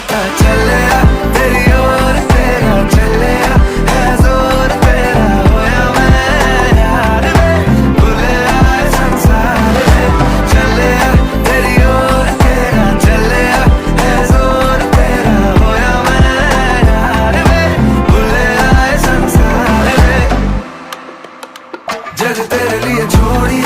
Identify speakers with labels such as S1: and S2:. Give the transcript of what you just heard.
S1: पता चलिया तेरी ओर तेरा चलिया है जोर तेरा होया मैं यार में भूले आए संसार में चलिया तेरी ओर तेरा चलिया है जोर तेरा होया मैं यार में भूले आए संसार में जग तेरे लिए छोड़ी